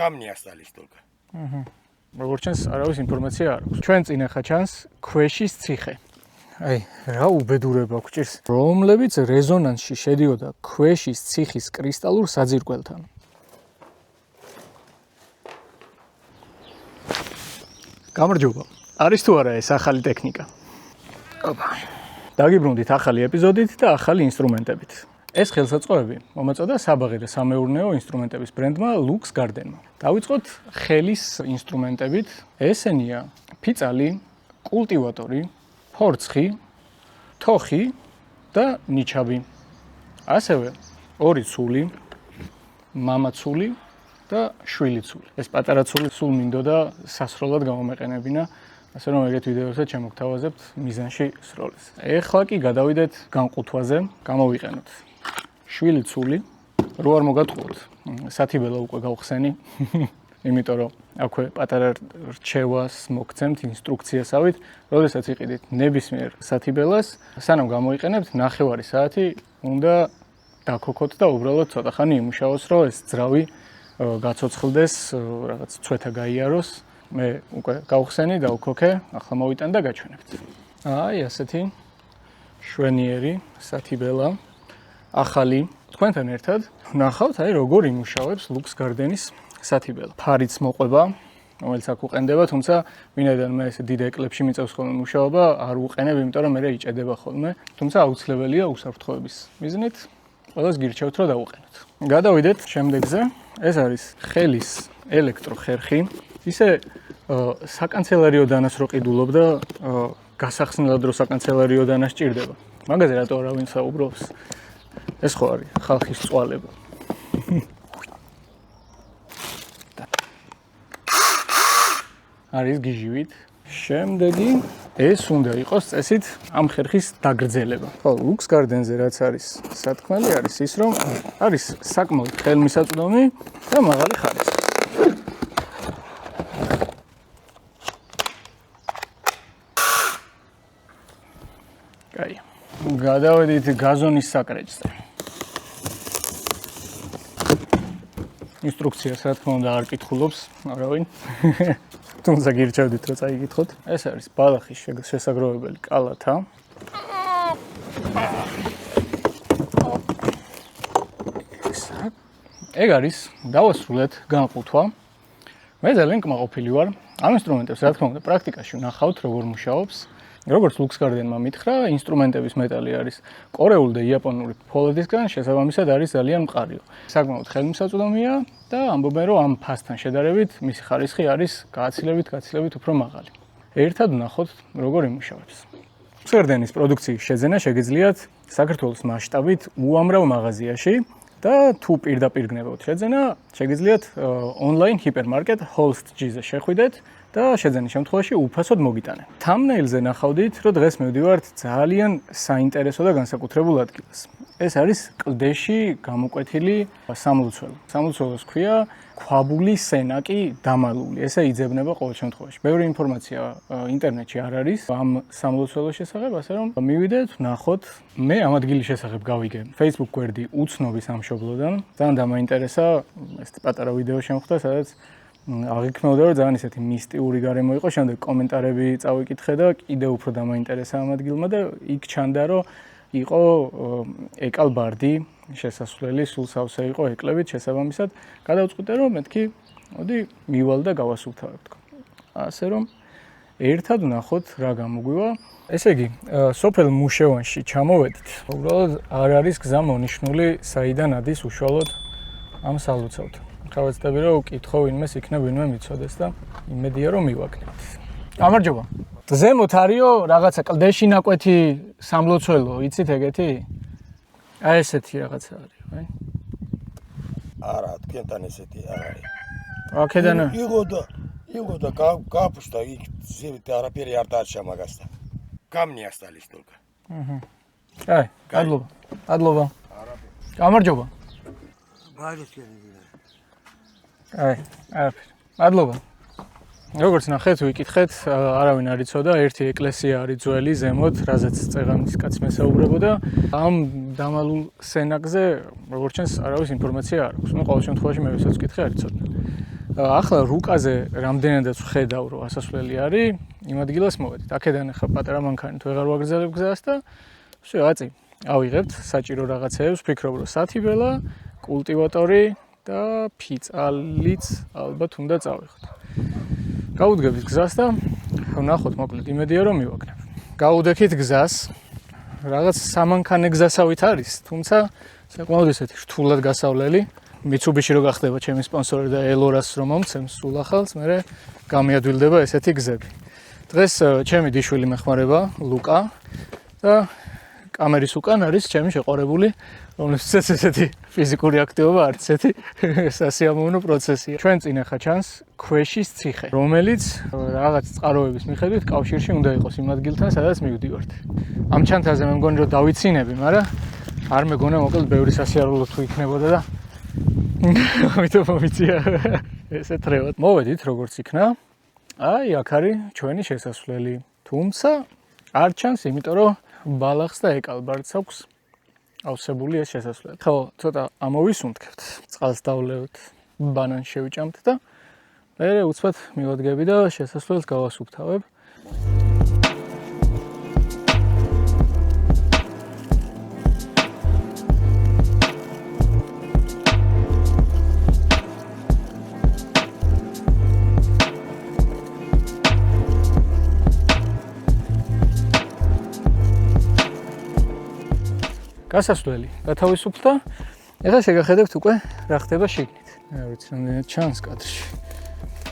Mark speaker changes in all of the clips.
Speaker 1: Kam не остались только.
Speaker 2: როგორც ჩანს, არავის ინფორმაცია არ აქვს. ჩვენ წინ ახლა ჩანს ქვეშის ციხე. აი, რა უბედურება გვჭირს, რომლებიც რეზონანსში შედიოდა ქვეშის ციხის კრისტალურ საძირკველთან. გამარჯობა. არის თუ არა ეს ახალი ტექნიკა? ოპა. დაგიბრუნდით ახალი ეპიზოდით და ახალი ინსტრუმენტებით. ეს ხელსაწყოები მომეწოდა საბაღი და სამეურნეო ინსტრუმენტების ბრენდმა Lux Garden-მა. დავიწყოთ ხელის ინსტრუმენტებით. ესენია ფიცალი, კულტივატორი, ფორცხი, თოხი და ნიჩაბი. ასევე ორი ცული, მამა ცული და შვილი ცული. ეს პატარა ცული სულ მინდოდა სასროლად გამომეყენებინა, ასე რომ ეგეთ ვიდეოებსაც შემოგთავაზებთ მიზანში სროლის. ეხლა კი გადავიდეთ განყუთვაზე, გამოვიყენოთ შვილი ცული, რო არ მოგატყუოთ. სათიბელა უკვე გავხსენი, იმიტომ რომ აქვე პატარა რჩევას მოგცემთ ინსტრუქციასავით, როდესაც იყიდით ნებისმიერ სათიბელას, სანამ გამოიყენებთ, ნახევარი საათი უნდა დაქოქოთ და უბრალოდ ცოტა ხანი იმუშაოს, რომ ეს ძრავი გაცოცხლდეს, რაღაც ცვეთა გაიაროს. მე უკვე გავხსენი და ვქოქე, ახლა მოვიტან და გაჩვენებთ. აი, ასეთი შვენიერი სათიბელა, ახალი. თქვენთან ერთად ვნახავთ, აი როგორ იმუშავებს Lux Garden-ის სათიბელა. ფარიც მოყვება, რომელიც აქ უყენდება, თუმცა ვინაიდან მე ესე დიდ ეკლებში მიწევს ხოლმე მუშაობა, არ უყენებ, იმიტომ რომ მე იჭედება ხოლმე, თუმცა აუცილებელია უსაფრთხოების მიზნით, ყველას გირჩევთ, რომ დავუყენოთ. გადავიდეთ შემდეგზე. ეს არის ხელის ელექტროხერხი. ისე საკანცელერიო დანას რო ყიდულობდა, გასახსნელად რო საკანცელერიო დანა სჭირდება. მაგაზე რატო არავინ საუბრობს? ეს ხო არის ხალხის წვალება. არის გიჟივით. შემდეგი ეს უნდა იყოს წესით ამ ხერხის დაგრძელება. ხო, Lux Garden-ზე რაც არის სათქმელი არის ის, რომ არის საკმაოდ ხელმისაწვდომი და მაღალი ხარისხი. კაი. გადავედით გაზონის საკრეჭზე. ინსტრუქციას რა თქმა უნდა არ კითხულობს არავინ. თუმცა გირჩევდით რომ წაიკითხოთ. ეს არის ბალახის შესაგროვებელი კალათა. ეგ არის დავასრულეთ განყუთვა. მე ძალიან კმაყოფილი ვარ. ამ ინსტრუმენტებს რა თქმა უნდა პრაქტიკაში ვნახავთ როგორ მუშაობს. როგორც Lux Garden-მა მითხრა, ინსტრუმენტების მეტალი არის კორეული და იაპონური ფოლადისგან, შესაბამისად არის ძალიან მყარიო. საკმაოდ ხელმისაწვდომია და ამბობენ რომ ამ ფასთან შედარებით მისი ხარისხი არის გაცილებით უფრო მაღალი. ერთად ვნახოთ როგორ იმუშავებს. Lux Garden-ის პროდუქციის შეძენა შეგიძლიათ საქართველოს მასშტაბით უამრავ მაღაზიაში და თუ პირდაპირ გნებავთ შეძენა, შეგიძლიათ ონლაინ ჰიპერმარკეტ Holst-G-ზე შეხვიდეთ და შეძენის შემთხვევაში უფასოდ მოგიტანენ. Thumbnail-ზე ნახავდით, რომ დღეს მივდივართ ძალიან საინტერესო და განსაკუთრებულ ადგილას. ეს არის კლდეში გამოკვეთილი სამლოცველო. სამლოცველოს ქვია ქვაბული სენაკი დამალული. ესე იძებნება ყოველ შემთხვევაში. ბევრი ინფორმაცია ინტერნეტში არ არის ამ სამლოცველოს შესახებ, ასე რომ მივიდეთ, ვნახოთ. მე ამ ადგილის შესახებ გავიგე Facebook გვერდი უცნობის ამშობლოდან. ძალიან დამაინტერესა ეს პატარა ვიდეო შემხვდა, სადაც აღიქმნებოდა რომ ძალიან ისეთი მისტიური გარემო იყო, შემდეგ კომენტარები წავიკითხე და კიდევ უფრო დამაინტერესა ამ ადგილმა და იქ ჩანდა რომ იყო ეკალბარდი შესასვლელი, სულ სავსე იყო ეკლებით შესაბამისად. გადავწყვიტე რომ მეთქი, მოდი მივალ და გავასუფთავებ თქო. ასე რომ ერთად ვნახოთ რა გამოგვივა. ესე იგი, სოფელ მუშევანში ჩამოვედით. უბრალოდ არ არის გზა მონიშნული, საიდან ადის უშუალოდ ამ სამლოცველთან. ხავეცდები რომ ვკითხო ვინმეს იქნებ ვინმე მიცოდეს და იმედია რომ მივაკნით. გამარჯობა. ზემოთ არისო რაღაცა კლდეში ნაკვეთი სამლოცველო, იცით ეგეთი? აი ესეთი რაღაცა არის, აი.
Speaker 1: არა, თქვენთან ესეთი არ არის.
Speaker 2: აქედან
Speaker 1: იყო და გაფუშტა იქ ზევით არაფერი არ დარჩა მაგასთან. Kam не остались только.
Speaker 2: აი, ადლობა. გამარჯობა.
Speaker 1: ბაჟისკენი.
Speaker 2: აი, არაფერი. მადლობა. როგორც ნახეთ, ვიკითხეთ, არავინ არ იცოდა, ერთი ეკლესია არის ძველი ზემოთ, რაზეც წეღანის კაცს მესაუბრებოდა. ამ დამალულ სენაკზე, როგორც ჩანს, არავის ინფორმაცია არ აქვს. ნუ ყოველ შემთხვევაში მე ვისაც ვკითხე, არ იცოდნენ. ახლა რუკაზე რამდენადაც ვხედავ, რომ ასასვლელი არის, იმ ადგილას მოვედით. აქედან ახლა პატარა მანქანით ვეღარ ვაგრძელებ გზას და всё, აწი. ავიღებთ საჭირო რაღაცეებს, ვფიქრობ, რომ სათიბელა, კულტივატორი და ფიცალიც ალბათ უნდა წავიღოთ. გავუდგებით გზას და ვნახოთ, მოკლედ იმედია რომ მივაგნებ. გავუდექით გზას. რაღაც სამანქანე გზასავით არის, თუმცა საკმაოდ ესეთი რთულად გასავლელი. Mitsubishi რო გახდება ჩემი სპონსორი და Eloras რომ მომცემს სულ ახალს, მე გამიადვილდება ესეთი გზები. დღეს ჩემი დიშვილი მეხმარება ლუკა და კამერის უკან არის ჩემი შეყარებული, რომელსაც ესეთი ფიზიკური აქტივობა არც ესეთი სასიამოვნო პროცესია. ჩვენ წინ ახლა ჩანს ქვეშის ციხე, რომელიც რაღაც წყაროების მიხედვით კავშირში უნდა იყოს იმ ადგილთან, სადაც მივდივართ. ამ ჩანთაზე მე მგონი რომ დავიცინები, მაგრამ არ მეგონა მოკლედ ბევრი სასიარულო თუ იქნებოდა და ამიტომ მომიწია ესეთ რევად. მოვედით როგორც იქნა. აი, აქ არის ჩვენი შესასვლელი. თუმცა არ ჩანს, იმიტომ რომ ბალახს და ეკალბარდს აქვს ავსებული ეს შესასვლელი. ხო, ცოტა ამოვისუნთქებთ. წყალს დავლევთ, ბანანს შევჭამთ და მე უცბად მივადგები და შესასვლელს გავასუფთავებ. გასასვლელი გათავისუფლდა. ეხლა შეგახედებთ უკვე რა ხდება შიგნით. არ ვიცი რამდენად ჩანს კადრში.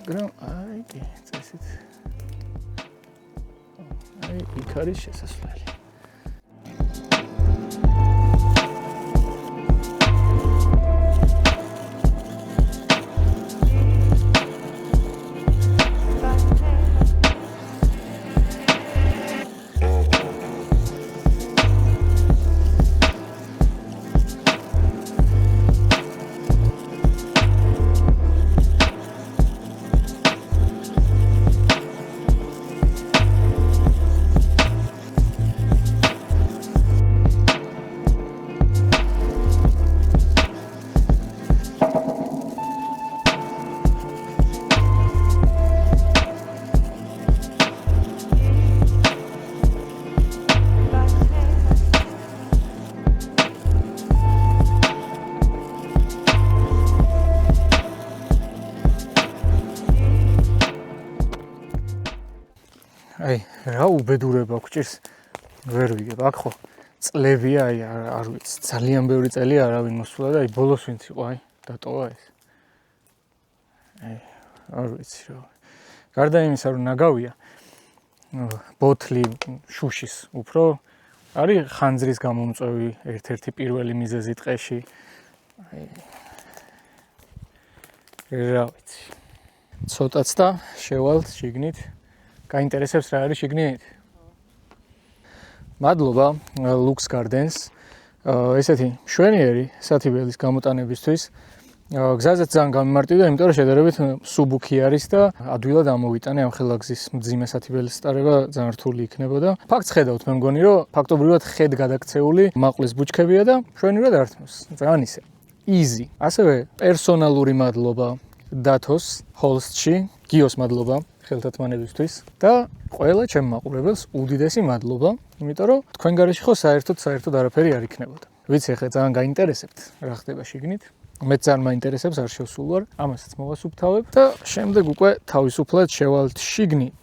Speaker 2: მაგრამ აი წესით. აი იქ არის შესასვლელი. აი, რა უბედურება გვჭირს ვერ ვიგებ. აქ ხო წლებია, აი არ ვიცი, ძალიან ბევრი წელი არავინ მოსულა და აი ბოლოს ვინც იყო, აი დატოვა ეს. აი, არ ვიცი რა. გარდა იმისა, რომ ნაგავია, ბოთლი შუშის უფრო არის ხანძრის გამომწვევი ერთ-ერთი პირველი მიზეზი ტყეში. აი რა ვიცი. ცოტაც და შევალთ შიგნით. გაინტერესებს რა არის შიგნით? მადლობა Lux Gardens. ესეთი მშვენიერი სათიბელის გამოტანებისთვის. გზაზეც ძალიან გამიმარტივდა, იმიტომ რომ შედარებით სუბუქი არის და ადვილად ამოვიტანე ამ ხელაგზის მძიმე სათიბელის სტარება ძალიან რთული იქნებოდა. ფაქტს ხედავთ, მე მგონი რომ ფაქტობრივად ხედ გადაქცეული მაყლის ბუჩქებია და მშვენივრად ართმევს. ძალიან ისე easy. ასევე პერსონალური მადლობა დათოს ჰოლსტში, გიოს მადლობა ხელთათმანებისთვის და ყველა ჩემ მაყურებელს უდიდესი მადლობა, იმიტომ რომ თქვენ გარეშე ხო საერთოდ არაფერი არ იქნებოდა. ვიცი ახლა ძალიან გაინტერესებთ რა ხდება შიგნით. მეც ძალიან მაინტერესებს, არ შევსულ ვარ, ამასაც მოვასუფთავებ და შემდეგ უკვე თავისუფლად შევალთ შიგნით.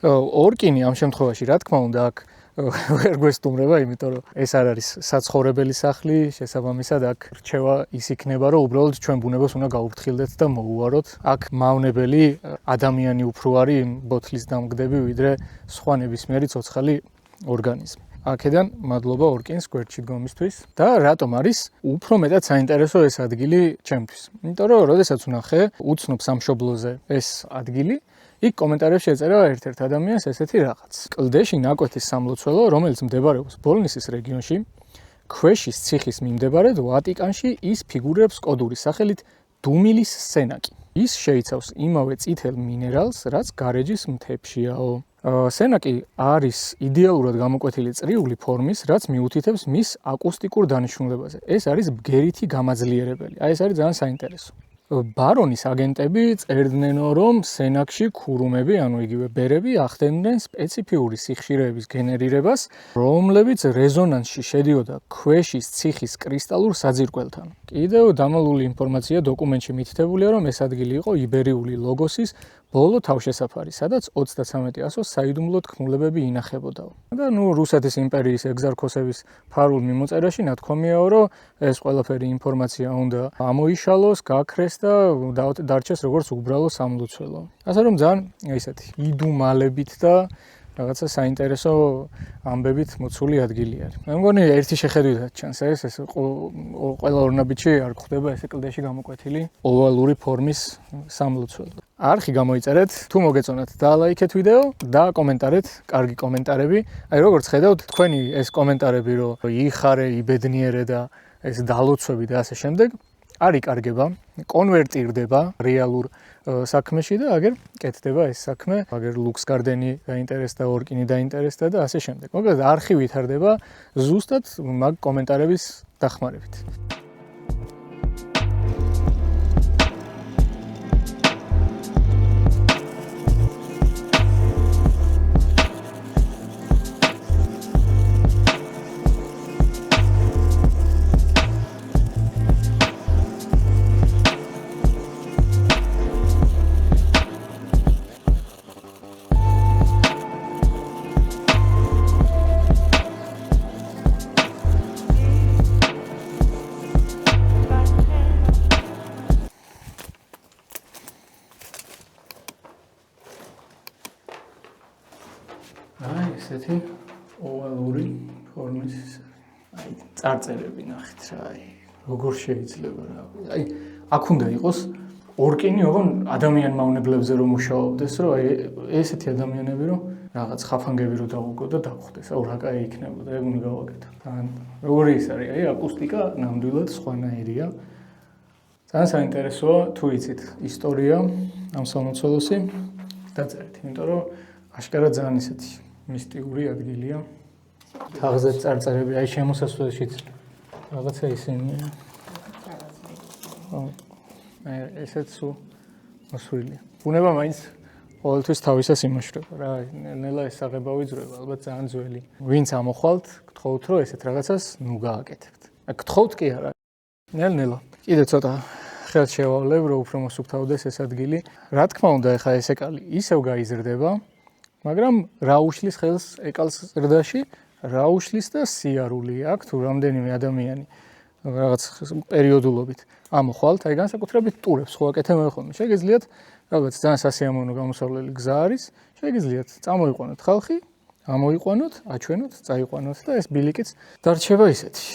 Speaker 2: ორკინი ამ შემთხვევაში რა თქმა უნდა აქ ვერ გვესტუმრება, იმიტომ რომ ეს არ არის საცხოვრებელი სახლი, შესაბამისად აქ რჩევა ის იქნება, რომ უბრალოდ ჩვენ ბუნებას უნდა გაუფრთხილდეთ და მოუვაროთ. აქ მავნებელი ადამიანი უფრო არის ბოთლის დამგდები, ვიდრე სხვა ნებისმიერი ცოცხალი ორგანიზმი. აქედან მადლობა ორკინს გვერდში დგომისთვის და რატომ არის უფრო მეტად საინტერესო ეს ადგილი ჩემთვის. იმიტომ რომ როდესაც ვნახე უცნობ სამშობლოზე ეს ადგილი, იქ კომენტარებში ეწერა ერთ-ერთ ადამიანს ესეთი რაღაც. კლდეში ნაკვეთის სამლოცველო, რომელიც მდებარეობს ბოლნისის რეგიონში, ქვეშის ციხის მიმდებარედ ვატიკანში ის ფიგურებს კოდური სახელით დუმილის სენაკი. ის შეიცავს იმავე წითელ მინერალს, რაც გარეჯის მთებშიაო. სენაკი არის იდეალურად გამოკვეთილი წრიული ფორმის, რაც მიუთითებს მის აკუსტიკურ დანიშნულებაზე. ეს არის ბგერითი გამაძლიერებელი. აი ეს არის ძალიან საინტერესო. ბარონის აგენტები წერდნენ, რომ სენაკში ქურუმები, ანუ იგივე ბერები ახდენდნენ სპეციფიური სიხშირეების გენერირებას, რომლებიც რეზონანსში შედიოდა ქვეშის ციხის კრისტალურ საძირკველთან. კიდევ დამალული ინფორმაცია დოკუმენტში მითითებულია, რომ ეს ადგილი იყო იბერიული ლოგოსის ბოლო თავშესაფარი, სადაც 33 ასოს საიდუმლო თქმულებები ინახებოდა. და რუსეთის იმპერიის ეგზარქოსების ფარულ მიმოწერაში ნათქვამიაო, რომ ეს ყველაფერი ინფორმაცია უნდა ამოიშალოს, გაქრეს და დარჩეს როგორც უბრალო სამლოცველო. ასე რომ ძალიან ისეთი იდუმალებით და რაღაცა საინტერესო ამბებით მოცული ადგილი არის. მე მგონი ერთი შეხედვითაც ჩანს ეს ყველა ორნაბიჯი არ გვხვდება ესე კლდეში გამოკვეთილი ოვალური ფორმის სამლოცველო. არხი გამოიწერეთ, თუ მოგეწონათ დალაიქეთ ვიდეო და კომენტარეთ, კარგი კომენტარები. აი როგორც ხედავთ, თქვენი ეს კომენტარები რომ იხარე, იბედნიერე და ეს დალოცვები და ასე შემდეგ არ იკარგება, კონვერტირდება რეალურ საქმეში და აგერ კეთდება ეს საქმე, აგერ ლუქს გარდენი დაინტერესდა, ორკინი დაინტერესდა და ასე შემდეგ. მოკლედ არხი ვითარდება ზუსტად მაგ კომენტარების დახმარებით. ესეთი ოვალური ფორმის აი წარწერები ნახეთ რა აი როგორ შეიძლება რა აი აქ უნდა იყოს ორკინი ოღონ ადამიანმავნებლებზე რომ მუშაობდეს რომ აი ესეთი ადამიანები რომ რაღაც ხაფანგები რომ დაუგო და დაგვხდეს აუ რა კაი იქნებოდა ეგ უნდა გავაკეთო თან როგორი ის არის აი აკუსტიკა ნამდვილად სხვანაირია ძალიან საინტერესოა თუ იცით ისტორია ამ სამლოცველოსი დაწერეთ იმიტომ რომ აშკარად ძალიან ისეთი მისტიური ადგილია. თაღზე წარწერები, აი შემოსასვლელშიც რაღაცა ისინია. აი ესეც მოსვლილია. ბუნება მაინც ყოველთვის თავისას იმაშრება რა, ნელა ეს საღებავი ძროება, ალბათ ძალიან ძველი. ვინც ამოხვალთ, გთხოვთ რომ ესეთ რაღაცას ნუ გააკეთებთ. აი გთხოვთ კი არა. ნელა. კიდე ცოტა ხელს შევავლებ, რომ უფრო მოსუფთავდეს ეს ადგილი. რა თქმა უნდა, ეხა ეს ეკალი ისევ გაიზრდება. მაგრამ რა უშლის ხელს ეკალს ზრდაში, რა უშლის და სიარული აქვს თუ რამდენიმე ადამიანი რაღაც პერიოდულობით ამოხვალთ, აი განსაკუთრებით ტურებს ხო აკეთებენ ხოლმე. შეგიძლიათ რაღაც ძალიან სასიამოვნო გამოსავლელი გზა არის, შეგიძლიათ წამოიყვანოთ ხალხი, ამოიყვანოთ, აჩვენოთ, წაიყვანოთ და ეს ბილიკიც დარჩება ისეთი.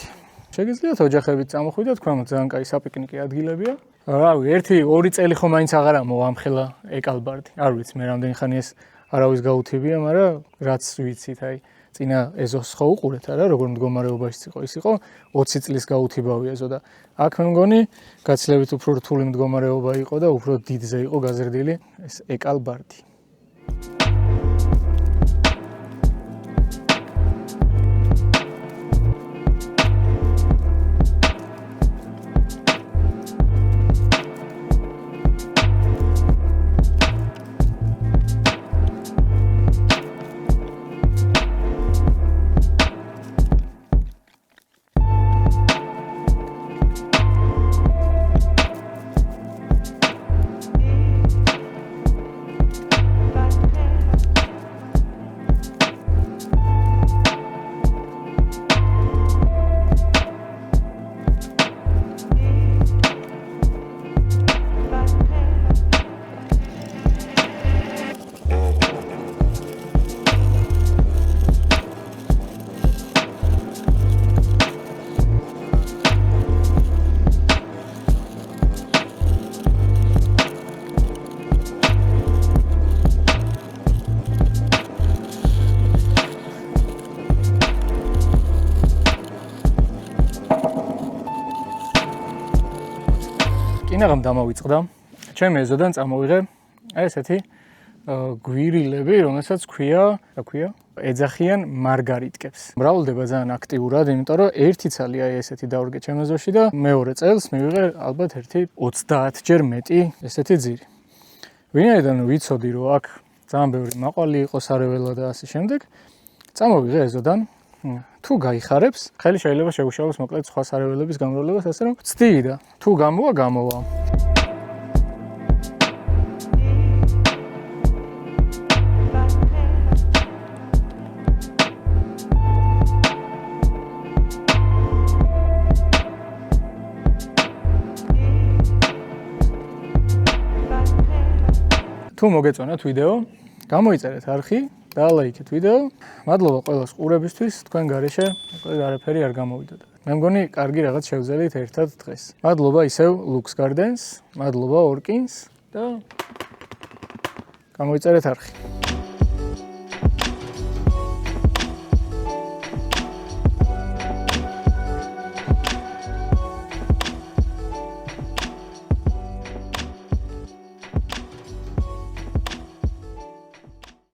Speaker 2: შეგიძლიათ ოჯახებით წამოხვიდეთ, თქვა ძალიან კაი საპიკნიკი ადგილებია. რავი, 1-2 წელი ხო მაინც აღარ ამოამხელა ეკალბარდი. არ ვიცი მე რამდენი ხანი ეს არავის გაუთებია, მაგრამ რაც ვიცით, აი, წინა ეზოს ხო უყურეთ არა, როგორ მდგომარეობაში იყო, ის იყო 20 წლის გაუთებავი ეზო და აქ მე მგონი გაცილებით უფრო რთული მდგომარეობა იყო და უფრო დიდზე იყო გაზრდილი ეს ეკალბარდი. კინაღამ დამოვიწყდა. ჩემი ეზოდან წამოვიღე აი ესეთი გვირილები, რომელსაც ქვია, რა ქვია? ეძახიან მარგარიტკებს. მრავლდება ძალიან აქტიურად, იმიტომ რომ ერთი ცალი აი ესეთი დავრგე ჩემო ზოში და მეორე წელს მივიღე ალბათ ერთი 30 ჯერ მეტი ესეთი ძირი. ვინაიდან ვიცოდი რომ აქ ძალიან ბევრი მაყვალი იყო სარეველა და ასე შემდეგ, წამოვიღე ეზოდან. თუ გაიხარებს, ხელი შეიძლება შეუშალოს მოკლედ სხვა სარეველების გამრავლებას, ასე რომ ვცდი და თუ გამოვა. თუ მოგეწონათ ვიდეო, გამოიწერეთ არხი, დაალაიქეთ ვიდეო. მადლობა ყველას ყურებისთვის, თქვენ გარეშე მოკლედ არაფერი არ გამოვიდოდა. მე მგონი კარგი რაღაც შევძელით ერთად დღეს. მადლობა ისევ Lux Gardens, მადლობა Orkins და გამოიწერეთ არხი.